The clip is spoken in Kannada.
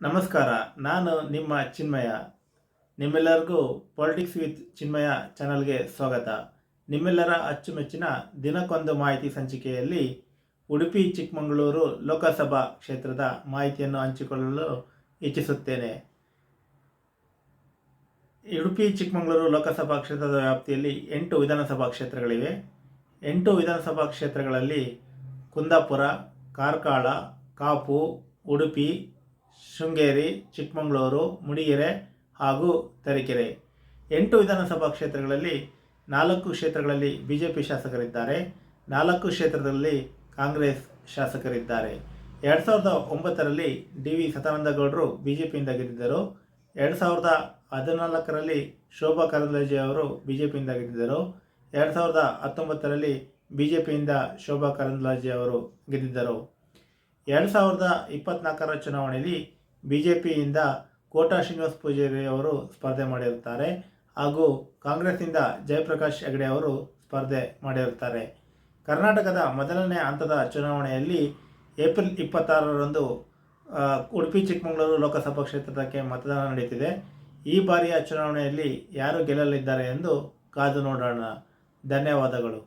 ನಮಸ್ಕಾರ. ನಾನು ನಿಮ್ಮ ಚಿನ್ಮಯ. ನಿಮ್ಮೆಲ್ಲರಿಗೂ ಪಾಲಿಟಿಕ್ಸ್ ವಿತ್ ಚಿನ್ಮಯ ಚಾನಲ್ಗೆ ಸ್ವಾಗತ. ನಿಮ್ಮೆಲ್ಲರ ಅಚ್ಚುಮೆಚ್ಚಿನ ದಿನಕ್ಕೊಂದು ಮಾಹಿತಿ ಸಂಚಿಕೆಯಲ್ಲಿ ಉಡುಪಿ ಚಿಕ್ಕಮಗಳೂರು ಲೋಕಸಭಾ ಕ್ಷೇತ್ರದ ಮಾಹಿತಿಯನ್ನು ಹಂಚಿಕೊಳ್ಳಲು ಇಚ್ಛಿಸುತ್ತೇನೆ. ಉಡುಪಿ ಚಿಕ್ಕಮಗಳೂರು ಲೋಕಸಭಾ ಕ್ಷೇತ್ರದ ವ್ಯಾಪ್ತಿಯಲ್ಲಿ 8 ವಿಧಾನಸಭಾ ಕ್ಷೇತ್ರಗಳಿವೆ. 8 ವಿಧಾನಸಭಾ ಕ್ಷೇತ್ರಗಳಲ್ಲಿ ಕುಂದಾಪುರ, ಕಾರ್ಕಳ, ಕಾಪು, ಉಡುಪಿ, ಶೃಂಗೇರಿ, ಚಿಕ್ಕಮಗಳೂರು, ಮೂಡಿಗೆರೆ ಹಾಗೂ ತರೀಕೆರೆ 8 ವಿಧಾನಸಭಾ ಕ್ಷೇತ್ರಗಳಲ್ಲಿ 4 ಕ್ಷೇತ್ರಗಳಲ್ಲಿ ಬಿಜೆಪಿ ಶಾಸಕರಿದ್ದಾರೆ. 4 ಕ್ಷೇತ್ರದಲ್ಲಿ ಕಾಂಗ್ರೆಸ್ ಶಾಸಕರಿದ್ದಾರೆ. 2009ರಲ್ಲಿ ಡಿ.ವಿ. ಸದಾನಂದಗೌಡರು ಬಿಜೆಪಿಯಿಂದ ಗೆದ್ದಿದ್ದರು. 2014ರಲ್ಲಿ ಶೋಭಾ ಕರಂದ್ಲಾಜೆ ಅವರು ಬಿಜೆಪಿಯಿಂದ ಗೆದ್ದಿದ್ದರು. 2019ರಲ್ಲಿ ಬಿಜೆಪಿಯಿಂದ ಶೋಭಾ ಕರಂದ್ಲಾಜೆ ಅವರು ಗೆದ್ದಿದ್ದರು. 2024ರ ಚುನಾವಣೆಯಲ್ಲಿ ಬಿಜೆಪಿಯಿಂದ ಕೋಟಾ ಶ್ರೀನಿವಾಸ ಪೂಜಾರಿ ಅವರು ಸ್ಪರ್ಧೆ ಮಾಡಿರುತ್ತಾರೆ ಹಾಗೂ ಕಾಂಗ್ರೆಸ್ನಿಂದ ಜಯಪ್ರಕಾಶ್ ಹೆಗಡೆ ಅವರು ಸ್ಪರ್ಧೆ ಮಾಡಿರುತ್ತಾರೆ. ಕರ್ನಾಟಕದ ಮೊದಲನೇ ಹಂತದ ಚುನಾವಣೆಯಲ್ಲಿ ಏಪ್ರಿಲ್ 26ರಂದು ಉಡುಪಿ ಚಿಕ್ಕಮಗಳೂರು ಲೋಕಸಭಾ ಕ್ಷೇತ್ರಕ್ಕೆ ಮತದಾನ ನಡೆಯುತ್ತಿದೆ. ಈ ಬಾರಿಯ ಚುನಾವಣೆಯಲ್ಲಿ ಯಾರು ಗೆಲ್ಲಲಿದ್ದಾರೆ ಎಂದು ಕಾದು ನೋಡೋಣ. ಧನ್ಯವಾದಗಳು.